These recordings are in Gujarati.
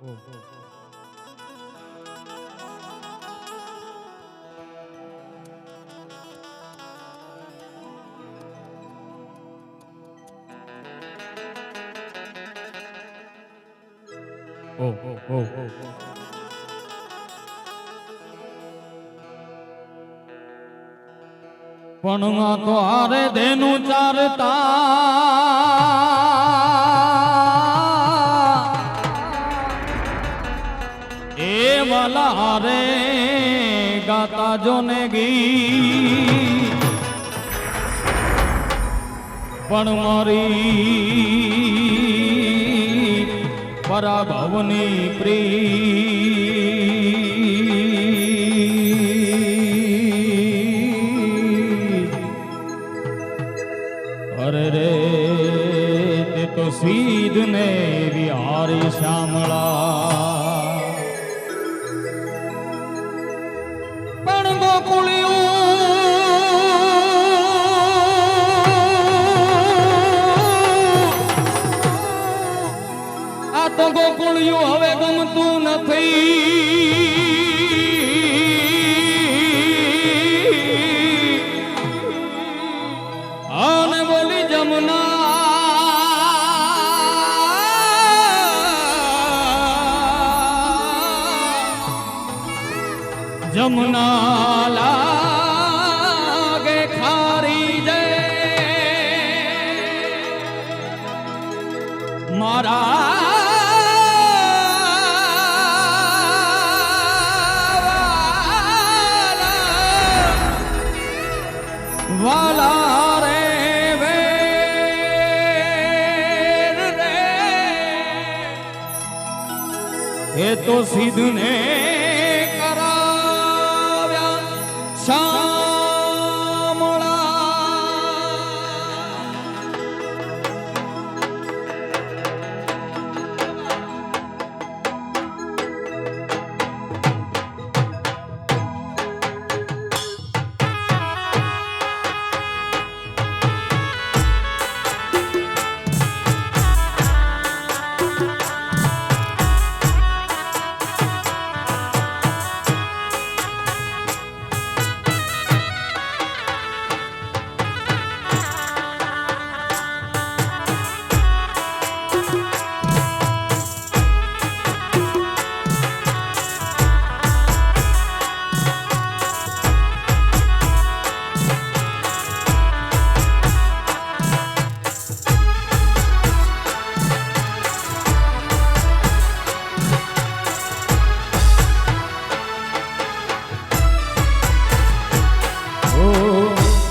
પણ તો હારે દેનું ચારતા એ વાલા હારે ગાતા જોને ગી પણ મારી પરાભવની પ્રી અરે રે તે તો સીધ ને વિહારી શ્યામળા પણ ગોકુળિયું આ તો ગોકુળિયું હવે ગમતું નથી અને બોલી જમના લાગે ખારી જય મારા વાલા રે વેર રે એ તો સીધને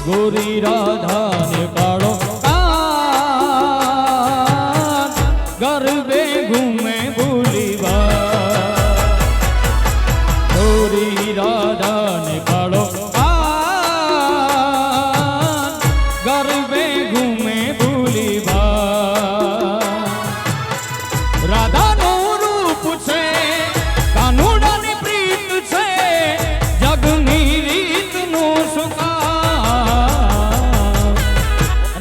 ગોરી રાધા ને કાળો કાન ગરબે ઘૂમે ભૂલીવા ગોરી રાધા ને કાળો કાન ગરબે ઘૂમે ભૂલીવા રાધાનું રૂપ છે કાનુડાની પ્રીત છે જગની રીતનું સુકા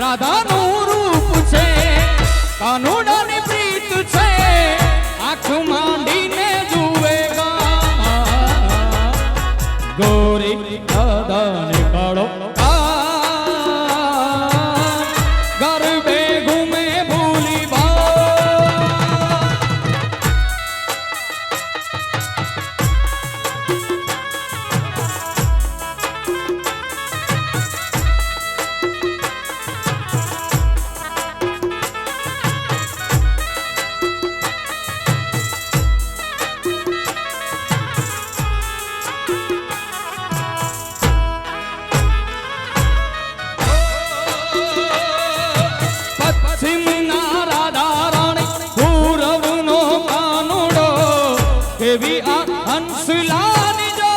રાધાનું રૂપ છે કાનુડાની પ્રીત છે આંખ માંડીને જુએગા ગોરી રાધાને કાળો ગરબે ઘૂમે એવી આ હંસલાની જો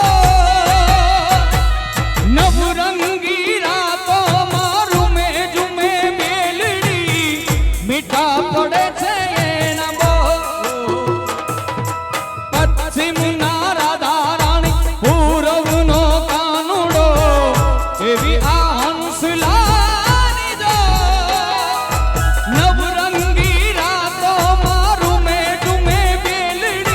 નવરંગી રાતો મારું મેં જુમે મેલડી મીઠા પડે છે એના બો પશ્ચિમના રાધા રાણી પૂર્વનો કાનુડો એવી આ હંસલાની જો નવરંગી રાતો મારું મેં જુમે મેલડી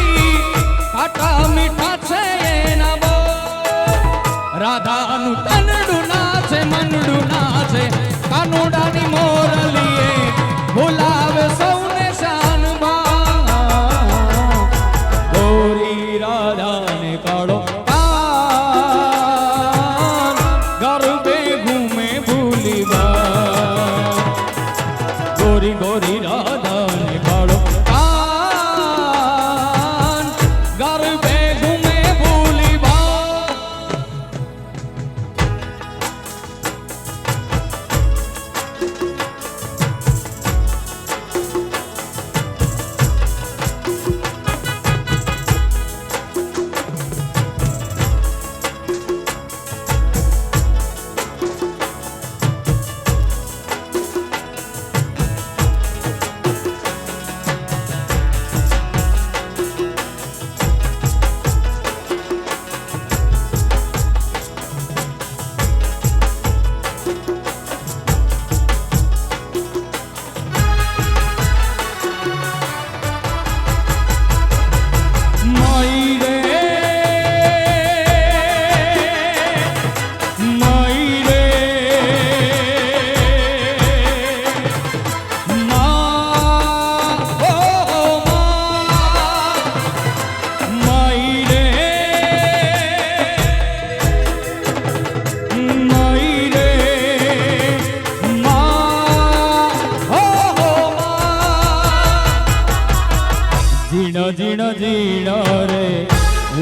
जीना जीना रे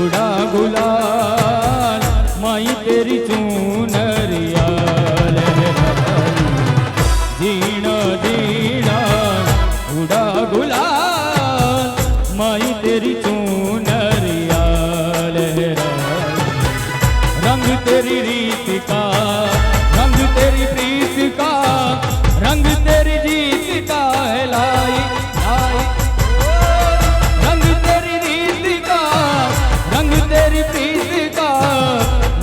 उड़ा गुलाल माई तेरी चूनरिया लहराई जीना जीना उड़ा गुलाल माई तेरी चूनरिया लहराई रंग तेरी रीत का रंग तेरी प्रीत का रंग तेरी जीत का है लाई लाई रंग तेरी रीत का रंग तेरी प्रीत का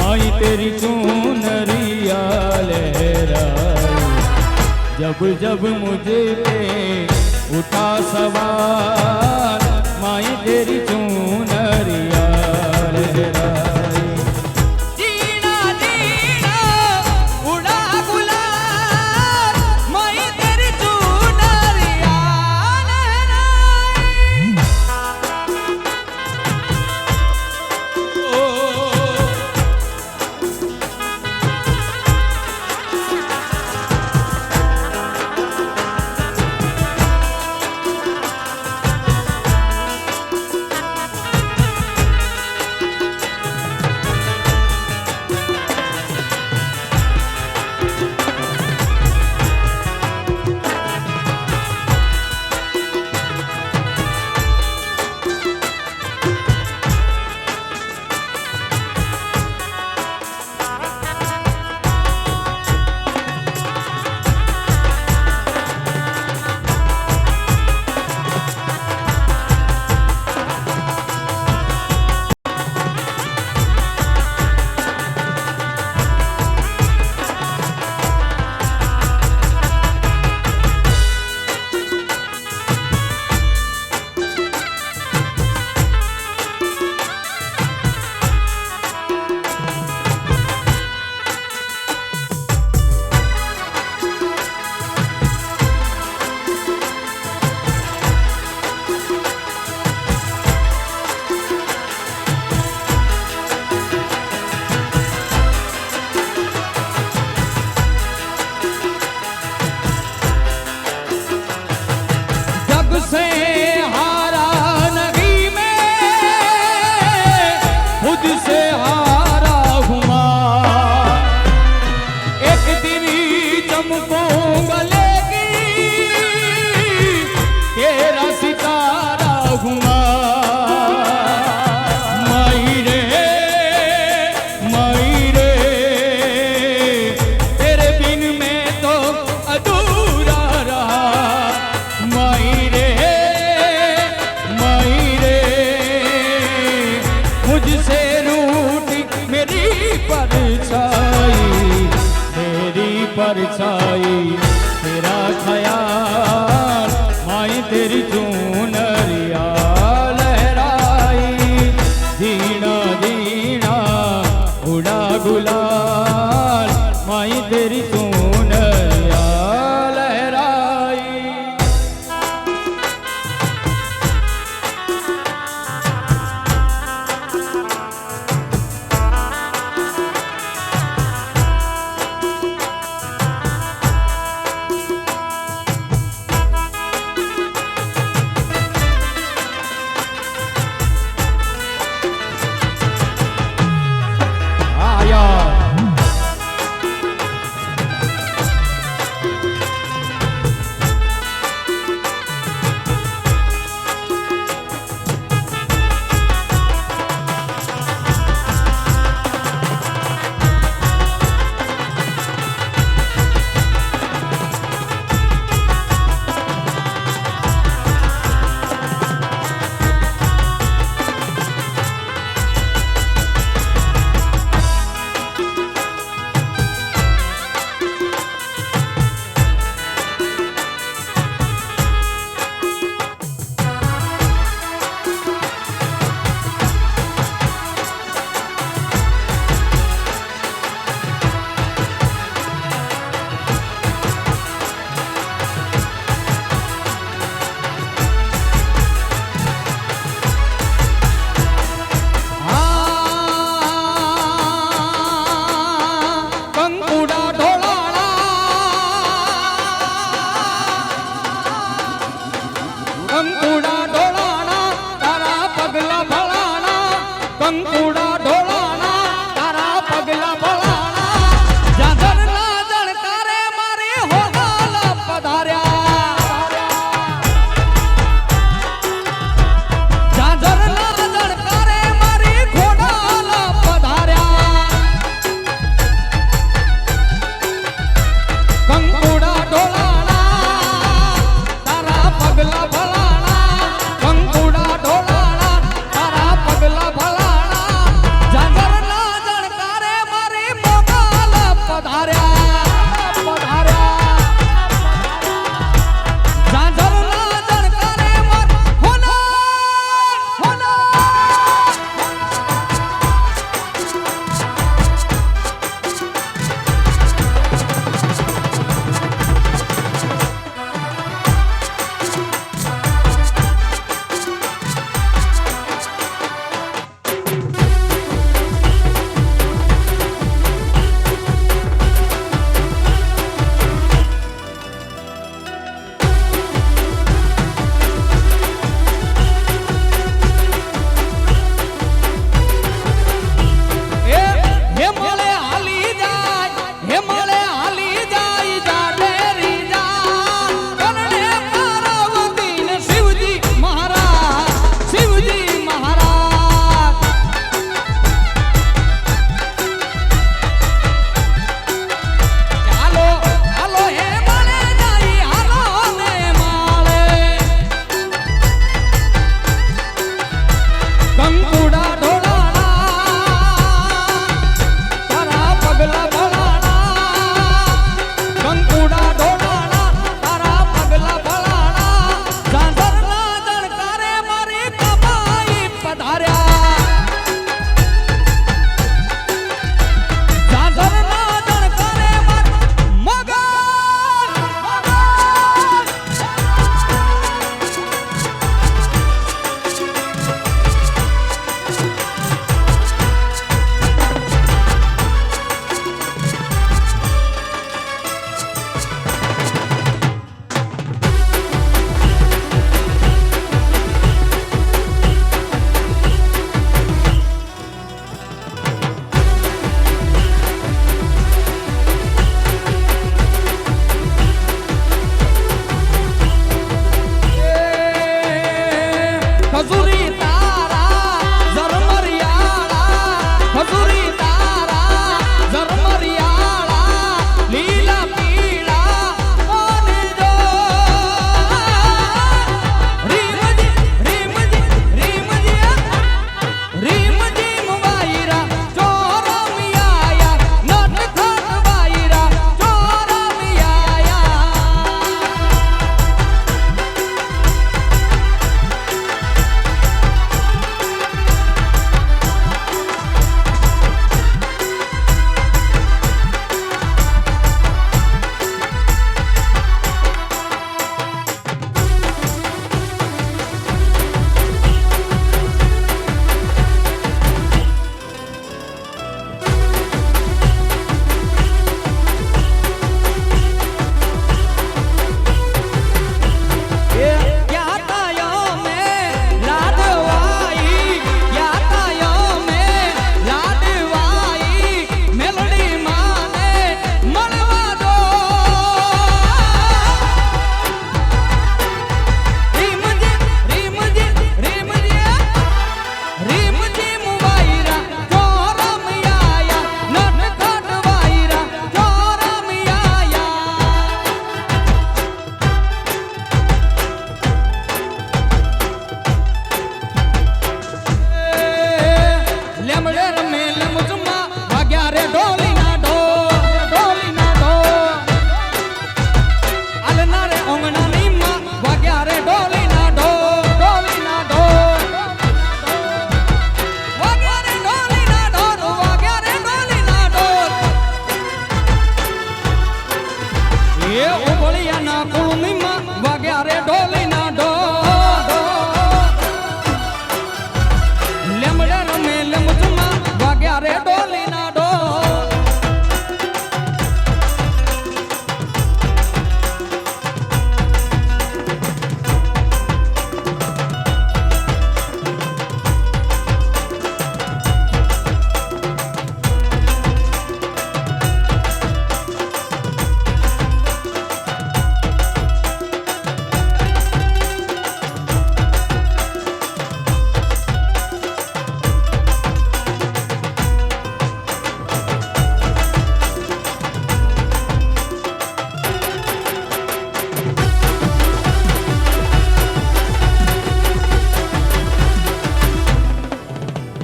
माई तेरी चूनरिया लहराई जब जब मुझे पे उठा सवार माई तेरी चूनरिया लहराई जीना जीना उड़ा गुलाल माई तेरी चूनरिया लहराई से हारा नहीं मैं खुद से हारा हुआ एक दिन चमकूंगा लेकिन तेरा सितारा हुआ माई रे तेरे बिन मैं तो अधूरा रहा माई रे मुझसे रूठी मेरी परछाई तेरा ख्याल माई तेरी चूनरिया लहराई जीना जीना उड़ा गुलाल माई तेरी चूनरिया लहराई કંકુડા ઢોળાણા તારા પગલા ભલાણા જાજરના જણકારે મારી હોનાલ પધાર્યા જાજરના જણકારે મારી ખોડાલ પધાર્યા કંકુડા ઢોળાણા તારા પગલા ભલાણા કંકુડા ઢોળાણા તારા પગલા ભલાણા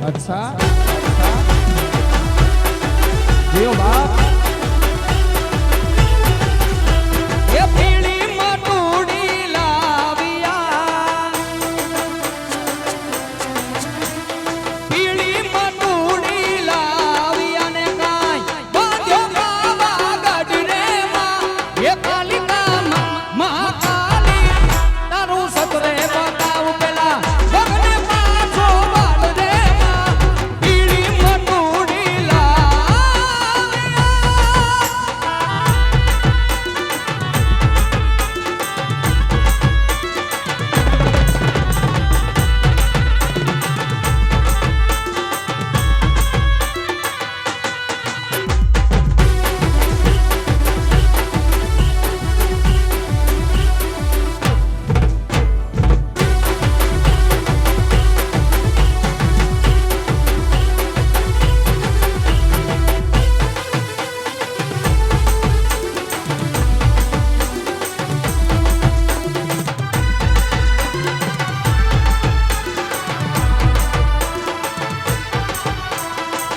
अच्छा जियो बाप એ પીળીમાં ટૂડી લાવ્યા પીળીમાં ટૂડી લાવ્યા ને કાંઈ બાંધ્યો કાવા ગઢરેમાં એ કાલિકામાં મહાકાલી તારું સતરે બતાવું પેલા ભગને પાછો બાળ રેમાં પીળીમાં ટૂડી લાવ્યા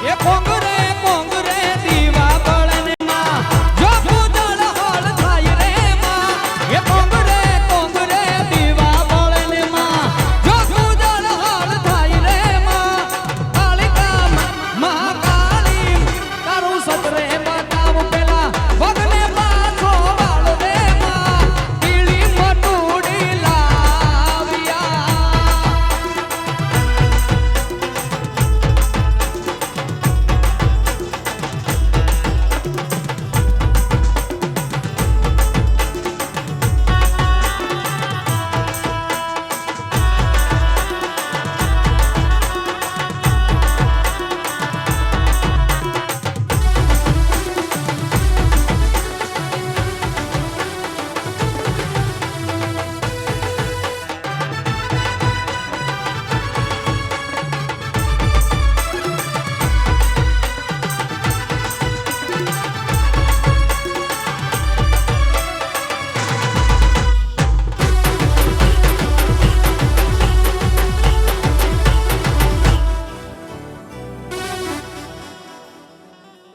એ કોંગરે કોંગરે દીવા બળને માં જો પૂજળ હળ થાય રે માં એ કોંગરે કોંગરે દીવા બળને માં જો પૂજળ હળ થાય રે માં કાલિકા મહાકાલી તારું સતરે બતાવું પેલા ભગને પાછો વાળ રે માં પીળી મટુડી લાવ્યા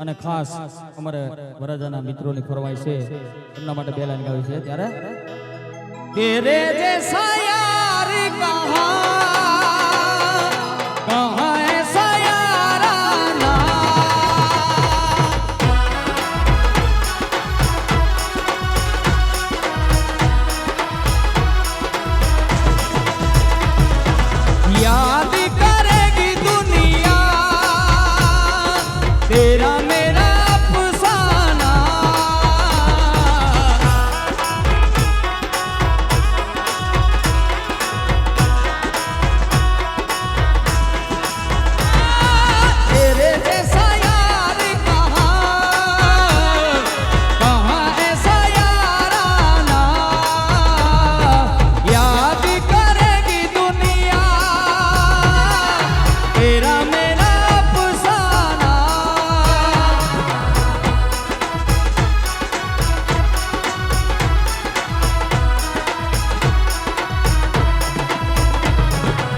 અને ખાસ અમારે વરરાજાના મિત્રોની ફરમાઈ છે એમના માટે બે લાઈન ગાવી છે ત્યારે तेरे जैसा यार कहाँ ऐसा याराना याद करेगी दुनिया तेरा मेरा अफसाना तेरे जैसा यार कहाँ ऐसा याराना याद करेगी दुनिया तेरा मेरा अफसाना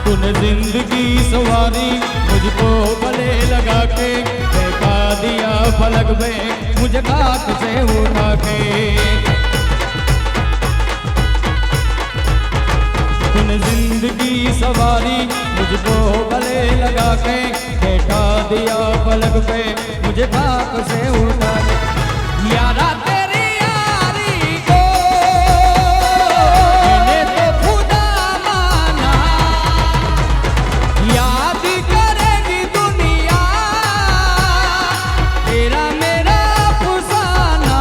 तूने जिंदगी सवारी मुझको गले लगा के फेंका दिया पलक में मुझे खाक से उठा के तूने जिंदगी सवारी मुझको गले लगा के फेंका दिया पलक पे मुझे खाक से उठा के यारा तेरी यारी को मैंने तो खुदा माना याद करेगी दुनिया तेरा मेरा अफसाना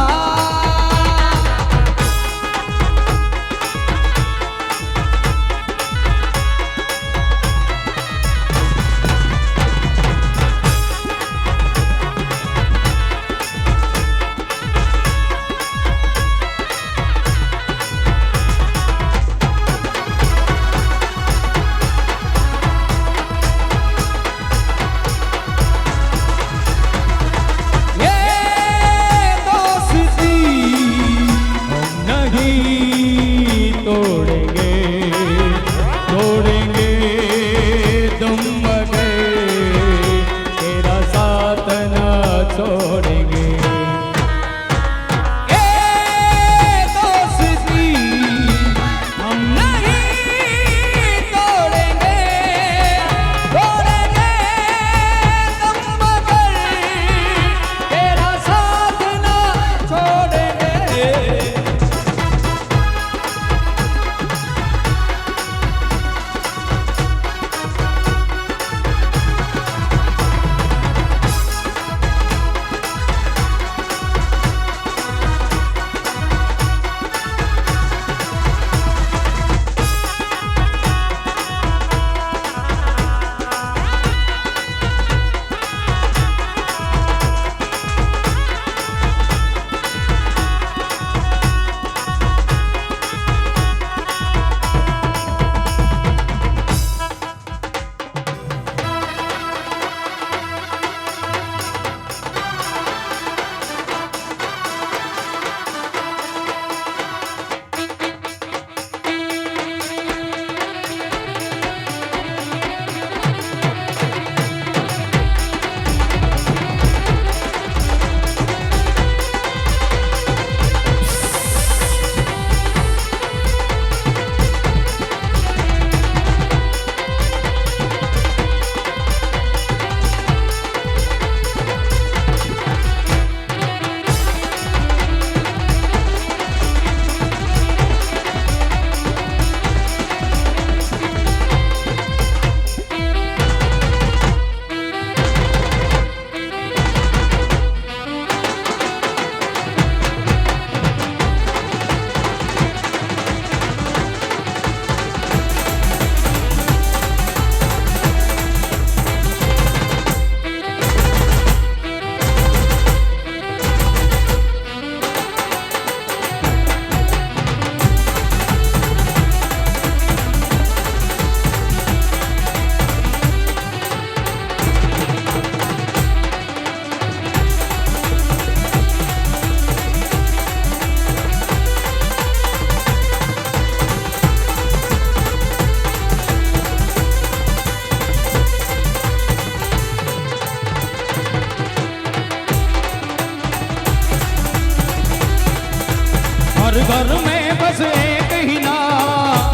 घर में बस एक ही नाम,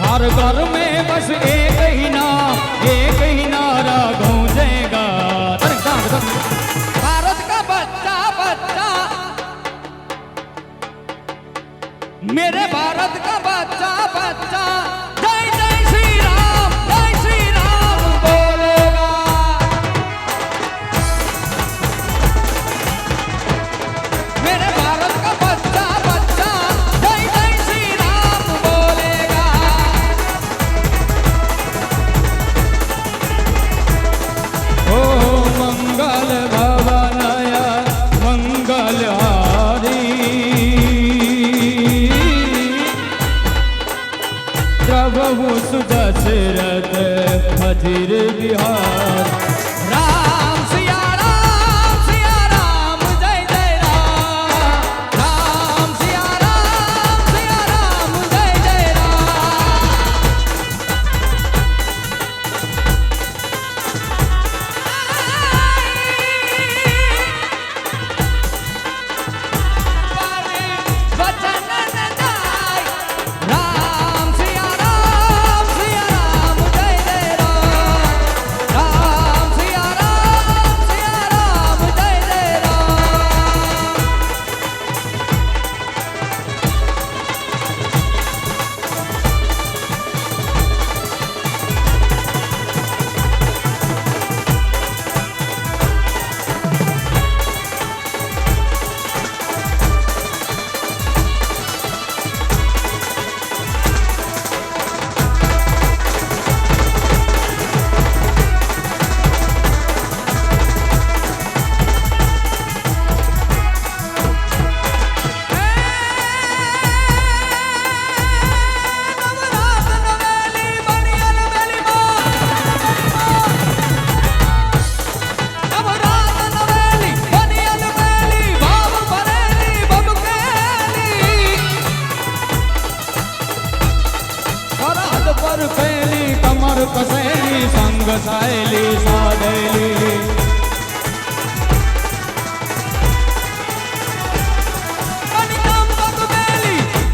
हर घर में बस एक ही नाम, एक ही नारा गूंजेगा। भारत का बच्चा बच्चा, मेरे भारत का बच्चा बच्चा जय जय श्री राम बोलेगा। मेरे भारत का बच्चा बच्चा जय जय श्री राम बोलेगा। ओ मंगल भवनय मंगलहारी, प्रभु सुदशरथ फजीर बिहार। राम सिया राम जय जय राम, राम सिया राम जय जय राम। वचन न जाय, राम सिया राम जय जय राम, राम सिया राम जय जय राम। पर फैली कमर कसेली, संग सायली साधेली।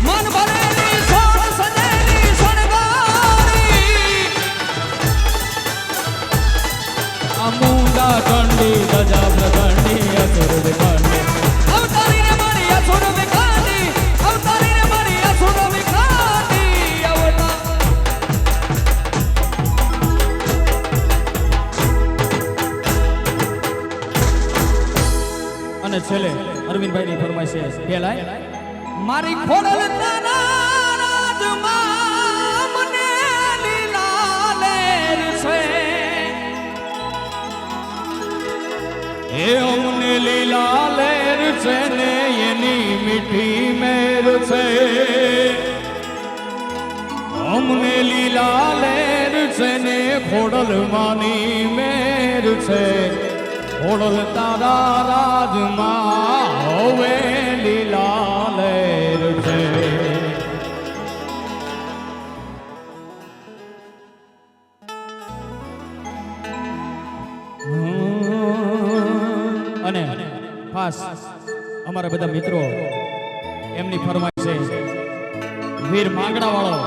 मन भरेली सोन सजेली शणगारी। अमूला चंडी गजा प्रचंडी असुर विखंडी, अवतारी रे मारी असुर विखांडी, अवतारी रे मारी असुर विखांडी। અને છેલ્લે અરવિંદભાઈ ની ફરમાઈશ છે પેલા મારી ખોડલ તારા રાજમાં મને લીલા લેર છે, એ અમને લીલા લેર છે ને એની મીઠી મેર છે, અમને લીલા લેર છે ને ખોડલ માની મેર છે, ખોડલ તારા રાજમાં હવે લીલા લેર છે। અને ખાસ અમારા બધા મિત્રો એમની ફરમાઈશ છે વીર માંગડા વાળો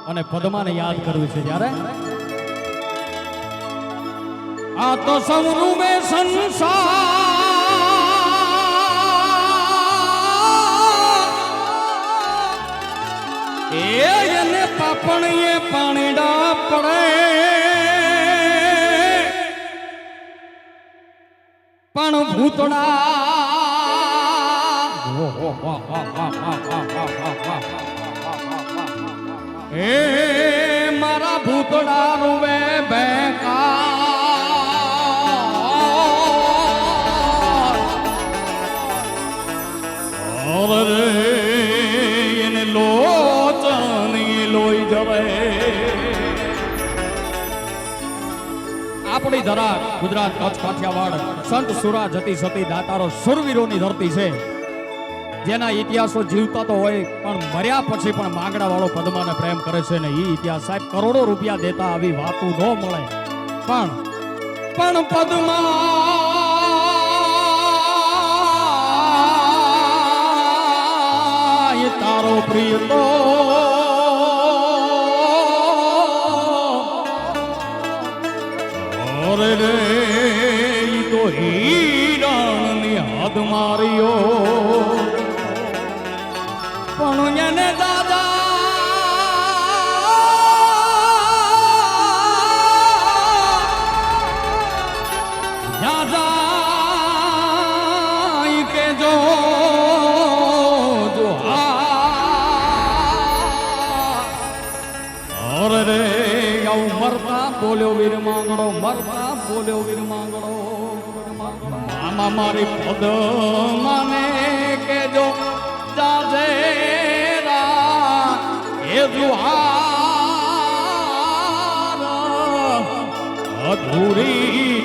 અને પદ્માને યાદ કરવું છે જ્યારે આ તો સૌનું મેં સંસાર એને પાપણીએ પાણીડા પડે પણ ભૂતડા એ મારા ભૂતડા રૂવે બેકાર રે એને લોચની લોહી જવે। આપણી ધરા ગુજરાત કચ્છ કાઠિયાવાડ સંત સુરા જતી સતી દાતારો સુરવીરોની ધરતી છે, જેના ઇતિહાસો જીવતા તો હોય પણ મર્યા પછી પણ માંગડા વાળો પદ્માને પ્રેમ કરે છે ને એ ઇતિહાસ સાહેબ કરોડો રૂપિયા દેતા આવી વાતો ન મળે પણ પદ્મા મારો પ્રિય તો અરે રે ઈ તો હિરણની હદ માર્યો પણ એને દાદા બોલ્યો વીર માંગડો મરતા બોલ્યો વીર માંગડો મામા મારી પદ મને કેજો જાજે એ જુહાર અધૂરી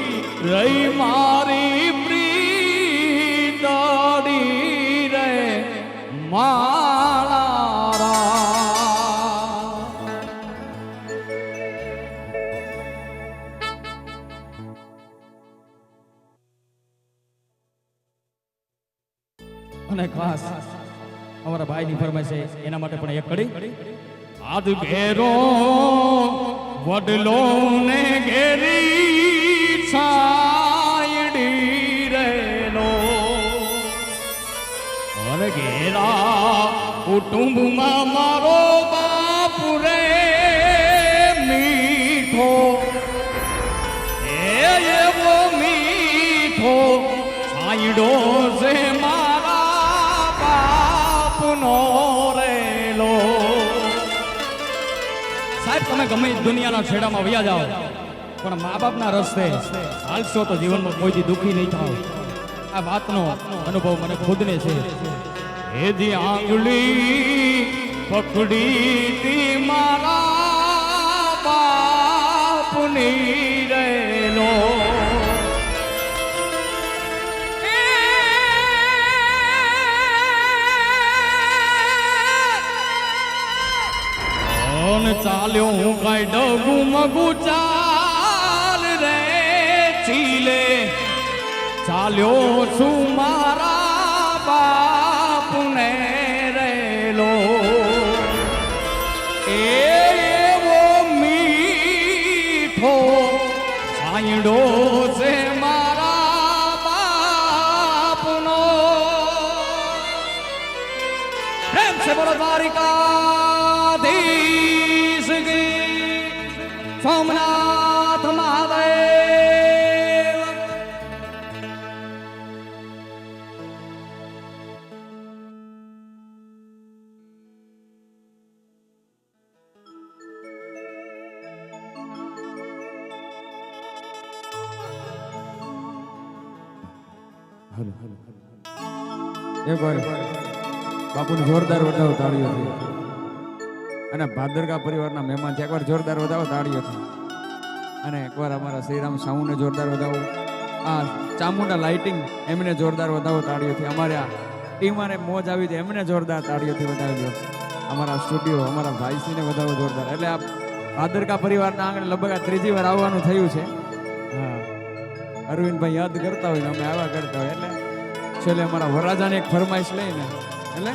રહી મારી પ્રીતડી રે માળા અને ખાસ અમારા ભાઈની ફરમાઈશ છે એના માટે પણ એક કડી આજ ઘેરો વડલો ને ઘેરી છાયડી રેલો અને ઘેરા કુટુંબમાં મારો બાપ રે મીઠો એવો મીઠો છાયડો છે તમે ગમે દુનિયાના છેડામાં વયા જાઓ પણ મા બાપના રસ્તે હાલશો તો જીવનમાં કોઈથી દુઃખી નહીં થાવ આ વાતનો અનુભવ મને ખુદને છે હે જી આંગળી પકડી તી મારા બાપની રેલો ચાલ્યો હું કઈ ડગુ મગુ ચાલ રે ચીલે ચાલ્યો છું મારા બાપને રેલો એવો મીઠો છાંયડો છે મારા બાપનો પ્રેમ છે બોલો દ્વારિકાધીશ સોમનાથ મહાદેવ એક વાર બાપુને જોરદાર વધાવો તાળીઓથી અને ભાદરકા પરિવારના મહેમાન છે એકવાર જોરદાર વધાવો તાળીઓથી અને એકવાર અમારા શ્રીરામ સાઉને જોરદાર વધાવો આ ચામુંડા લાઇટિંગ એમને જોરદાર વધાવો તાળીઓથી અમારા ટીમને મોજ આવી છે એમને જોરદાર તાળીઓથી વધાવ્યો અમારા સ્ટુડિયો અમારા ભાઈશ્રીને વધાવો જોરદાર એટલે આ ભાદરકા પરિવારના આંગણે લગભગ આ ત્રીજી વાર આવવાનું થયું છે હા અરવિંદભાઈ યાદ કરતા હોય અમે આવા કરતા હોય એટલે છેલ્લે અમારા વરરાજાને એક ફરમાઈશ લઈને એટલે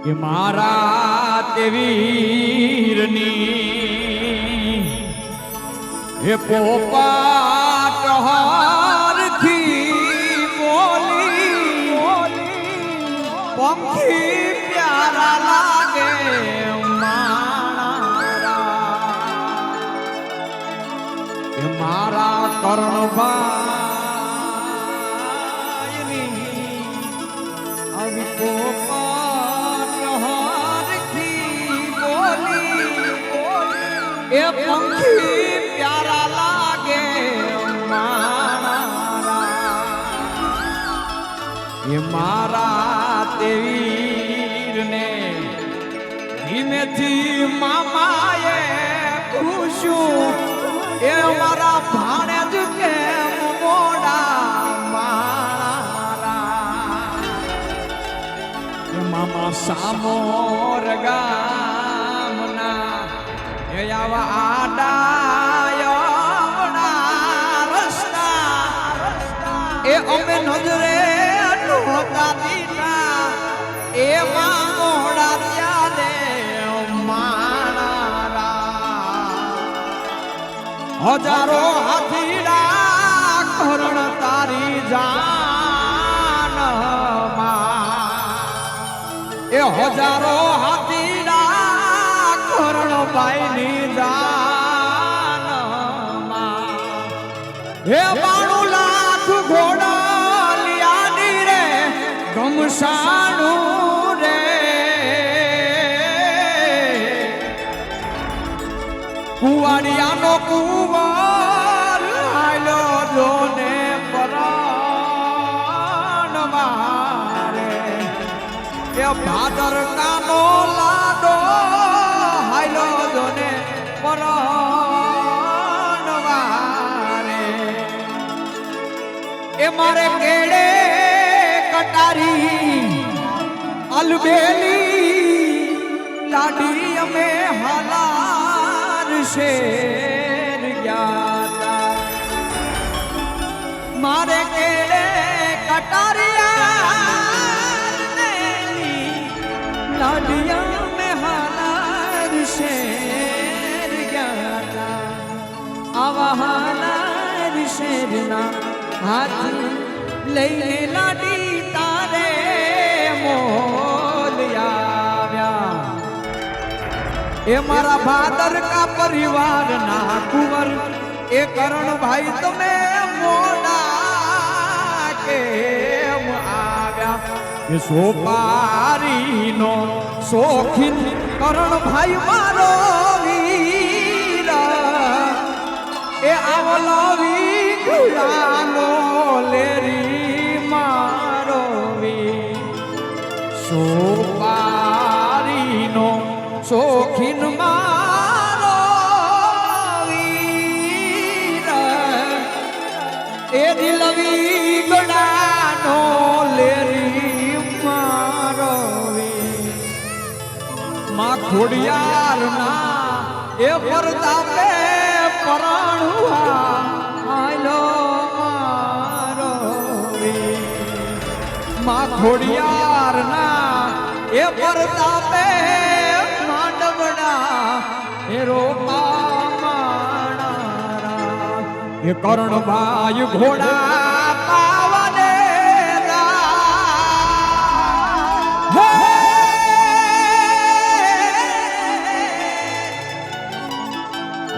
કે મારા તે વીરની હે પોપાટ હારથી બોલી પંખી પ્યારા લાગે મારા કર્ણભાઈની આવી પોપાટ હારથી બોલી એ પંખી પ્યારા લાગે એ મારા તે વીરને ધીમેથી મામાએ પૂછ્યું એ મારા ભાણે જ કેમ મોડા મારા મામા સામોર ગામના એ આવા આડાયવડા રસ્તા એ અમે નજરે નહોતા દીધા હજારો હાથીડા કરણ તારી જાનમાં એ હજારો હાથીડા કરણ ભાઈની જાનમાં હે 92 લાખ ઘોડા લિયાની રે ગમસાણું રે કુવાડિયાનો કુંવર આયલો જોને પરાણ મારે એ ભાદર કાનો લાડો આયલો જોને પરાણ મારે એ મારે કેડે કટારી અલબેલી લાડી અમે હાલાર શેર ગયા મારે કેડે કટારિયા લાડિયા મેં હાલાર શેર ગયા આવા હાલાર શેરના હાથ લઈને લાડી તારે મોલ આવ્યા એ મારા ભાદર કા પરિવાર ના કુંવર એ કરણ ભાઈ તમે મોડા કેમ આવ્યા એ સોપારીનો શોખીન કરણ ભાઈ મારો વીર એ આવલો વીરાનો લેરી મારો વીર સોપારીનો શોખીન મારો વીર એ દિલવી ગડાનો લેરી મારો વીર માં ખોડિયારના એ પરતાપે પરાણુઆ આયલો મારો વીર માં ખોડિયારના એ પરતાપે એ કરણભાઈ ઘોડા પાવને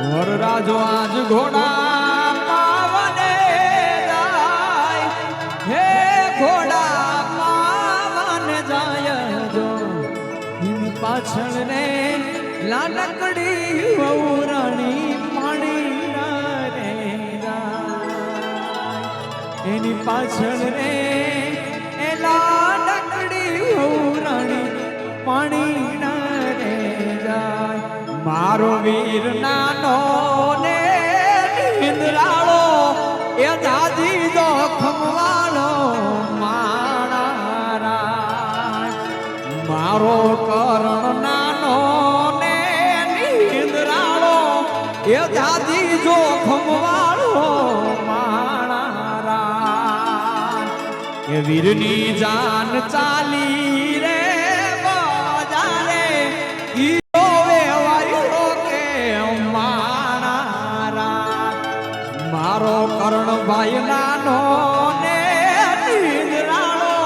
વરરાજો આજ ઘોડા પાવને હે ઘોડા પાવને જાય જો પાછળ રે લાલકડી વહુરાણી પાણી રે એની પાછળ રે એ લાલકડી વહુરાણી પાણી રે જાય મારો વીર નાનો ને ઇન્દ્રાળો એ દાદી જોખમ વાળો માણા મારો કરણ નાનો એ દાદી જોખમ વાળો માણારા એ વીરની જાન ચાલી રે બજારે ઈ વેવાયો કે માણારા મારો કરણભાઈ નાનો ને નીંદરાળો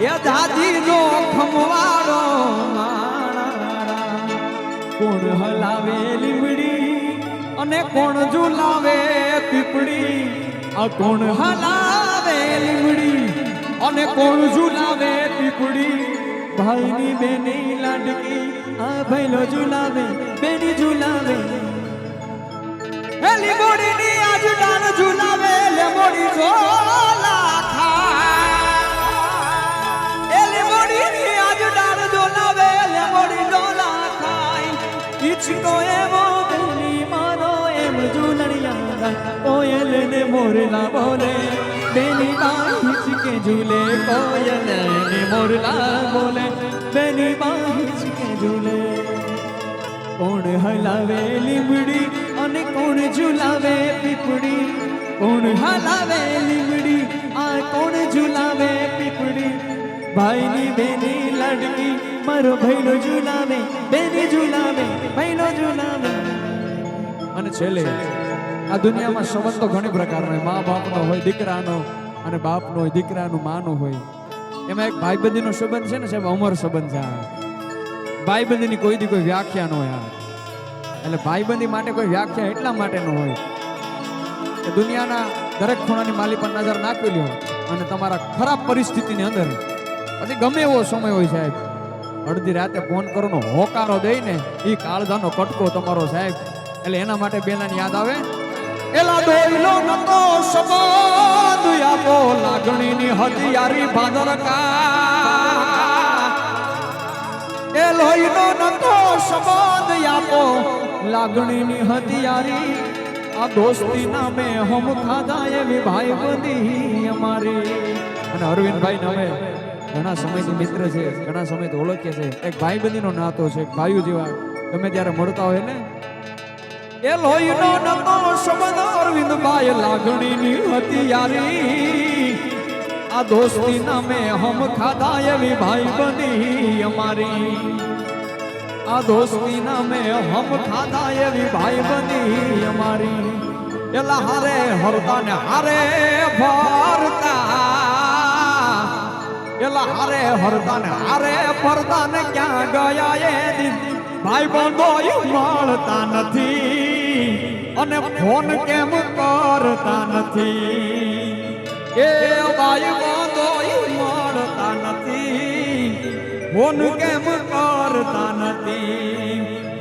એ દાદી જોખમ વાળો માણારા કોણ હલાવે લીમડી અને કોણ ઝુલાવે પીપળી આ કોણ હલાવે લીમડી અને કોણ ઝુલાવે પીપળી ભાઈની બેની લાડકી આ ભાઈલો ઝુલાવે બેની ઝુલાવે હે લીમડીની આજ ડાન ઝુલાવે લેમડી ઝોલા ખાય એ લીમડીની આજ ડાન ઝુલાવે લેમડી ઝોલા ખાય ઈચકો એવો कोयल ने मोरला बोले बेनी बाहिच के झूले कोयल ने मोरला बोले बेनी बाहिच के झूले कोण हलावे લીમડી અને કોણ ઝુલાવે પીપળી કોણ હલાવે લીમડી આ કોણ ઝુલાવે પીપળી ભાઈની બેની લાડકી મારો ભાઈલો ઝુલાવે બેની ઝુલાવે ભાઈલો ઝુલાવે અને છેલ્લે આ દુનિયામાં સંબંધ તો ઘણી પ્રકારનો હોય, મા બાપનો હોય, દીકરાનો અને બાપનો હોય, દીકરાનું માનો હોય. એમાં એક ભાઈબંધીનો સંબંધ છે ને સાહેબ, અમર સંબંધ છે આ. ભાઈબંધીની કોઈ દી કોઈ વ્યાખ્યા ન હોય આ. એટલે ભાઈબંધી માટે કોઈ વ્યાખ્યા એટલા માટે ન હોય કે દુનિયાના દરેક ખૂણાની માલી પર નજર નાખી લ્યો અને તમારા ખરાબ પરિસ્થિતિની અંદર પછી ગમે એવો સમય હોય સાહેબ, અડધી રાતે ફોન કરવાનો હોકારો દઈને એ કાળજાનો કટકો તમારો સાહેબ. એટલે એના માટે બેલાની યાદ આવે, એલા દોયલો નતો સંબંધ આપો લાગણીની હથિયારી ભાદરકા, એ લોહીનો નતો સંબંધ આપો લાગણીની હથિયારી, આ દોસ્તી નામે હમ ખાધા એવી ભાઈબંધી અમારી. અને અરવિંદભાઈ ને અમે ઘણા સમયથી મિત્ર છે, ઘણા સમયથી ઓળખીએ છે. એક ભાઈબંધીનો નાતો છે, ભાઈઓ જેવા ગમે ત્યારે મળતા હોય ને. એ લોહીનો નતો સંબંધ અરવિંદભાઈ લાગણીની હથિયારી, આ દોસ્તી નામે હમ ખાધા એવી ભાઈબંધી અમારી, આ દોસ્તી નામે હમ ખાધા એવી ભાઈબંધી અમારી. એલા હારે હરતા ને હારે ફરતા, એલા હારે હરતા ને હારે ફરતા ને ક્યાં ગયા એ દિન ભાઈબંધો મળતા નથી અને ફોન કેમ કરતા નથી, એ ભાઈબંધો મળતા નથી, ફોન કેમ કરતા નથી,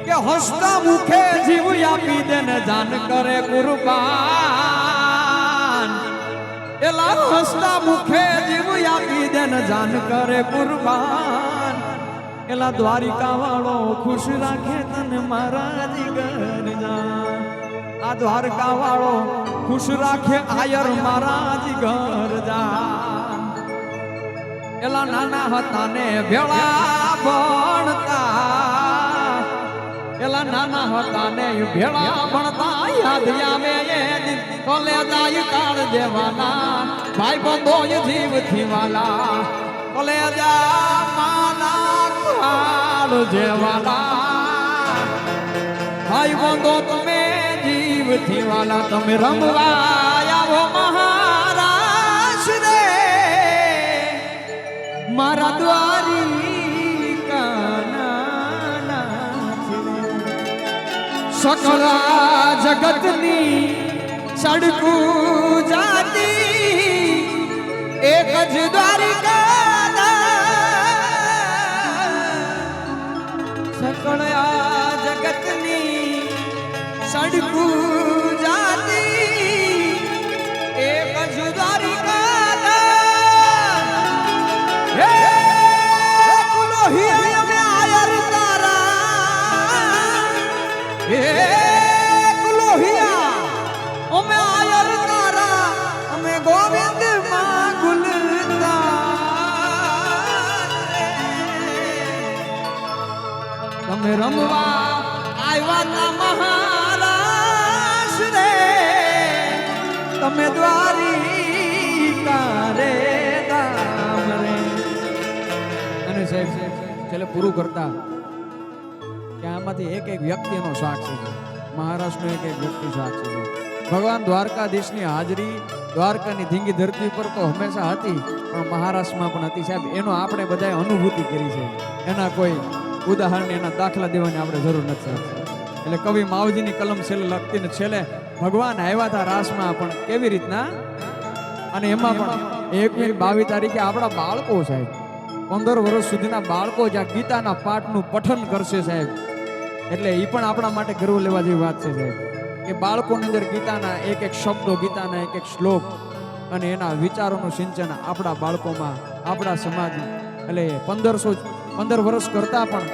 કે હસતા મુખે જીવ આપી દે ને જાન કરે કુરબાન, એલા હસતા મુખે જીવ આપી દે ને જાન કરે કુરબાન, એલા દ્વારિકા વાળો ખુશ રાખે તને મારા જીગર જાન, આ દ્વારકા વાળો ખુશ રાખે આયર મારા જીગર જાન. એલા નાના હતા ને ભેળા ભણતા, એલા નાના હતા ને ભેળા ભણતા, યાદ આવે એ દિન કોલેજાય કાળ દેવાના, ભાઈ બંધો જીવ થી વાલા, કોલેજા માના કાળ જેવાલા, ભાઈ બંધો તમે જીવ થી વાલા, તમે રમવા આવો મહારાજ રે મારા દ્વારિકાના, સકળા જગતની સડકું જાતી એક જ દ્વારિકા, સકળા જગતની સડકું જાતી એક જ દ્વારિકા. તમે રમવા આવ્યા તા મહારાજ રે, તમે દ્વારિકા રે ગામ રે. અને સાહેબ છેલ્લે પૂરું કરતા કે આમાંથી એક એક વ્યક્તિનો સાક્ષી છે, મહારાષ્ટ્રનો એક એક વ્યક્તિ સાક્ષી છે. ભગવાન દ્વારકાધીશની હાજરી દ્વારકાની ધીંગી ધરતી પર તો હંમેશા હતી, પણ મહારાષ્ટ્રમાં પણ હતી સાહેબ. એનો આપણે બધાએ અનુભૂતિ કરી છે, એના કોઈ ઉદાહરણ એના દાખલા દેવાની આપણે જરૂર નથી. એટલે કવિ માવજીની કલમ છેલ્લે લખતી ને છેલ્લે ભગવાન આવ્યા હતા રાસમાં, પણ કેવી રીતના, અને એમાં પણ 1-22 તારીખે આપણા બાળકો સાહેબ 15 વર્ષ સુધીના બાળકો જ્યાં ગીતાના પાઠનું પઠન કરશે સાહેબ, એટલે એ પણ આપણા માટે ગર્વ લેવા જેવી વાત છે સાહેબ, કે બાળકોની અંદર ગીતાના એક એક શબ્દો, ગીતાના એક એક શ્લોક અને એના વિચારોનું સિંચન આપણા બાળકોમાં, આપણા સમાજ. એટલે 15 વર્ષ કરતા પણ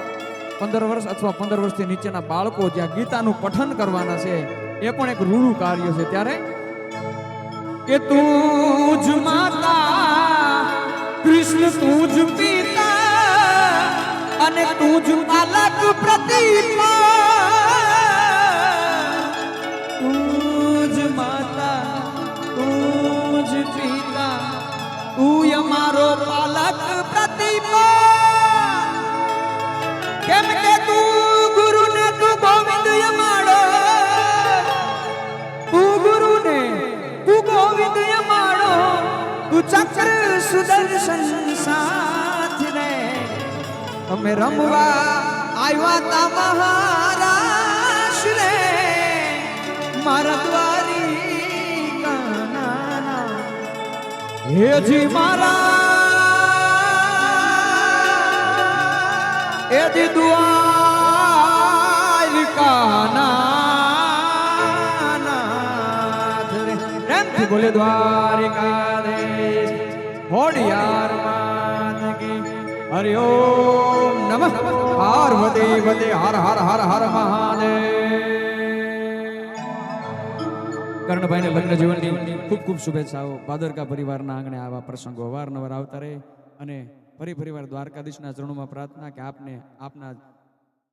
15 વર્ષ અથવા 15 વર્ષથી નીચેના બાળકો જ્યાં ગીતાનું પઠન કરવાના છે, એ પણ એક રૂડું કાર્ય છે. ત્યારે કે તું જ માતા કૃષ્ણ, તું જ પિતા અને તું જ બાલક પ્રતિમા, તું જ માતા તું જ પિતા તું અમારો બાલક પ્રતિમા, કેમ કે તું ગુરુ ને તું ગોવિંદ અમારો, તું અમે રમવા આવ્યા તા મહારાષ્ટ્ર રે મારા દ્વારિકાના હેજી મારા એજી દ્વારિકાના બોલે દ્વારિકાધીશ હોડિયાર માત કી હરિ ઓમ નમઃ પાર્વતી પતે હર હર હર હર મહાદેવ. કર્ણભાઈને લગ્ન જીવનની ખૂબ ખૂબ શુભેચ્છાઓ. ભાદરકા પરિવારના આંગણે આવા પ્રસંગો અવારનવાર આવતા રહે અને ફરી વાર દ્વારકાધીશના ચરણોમાં પ્રાર્થના કે આપના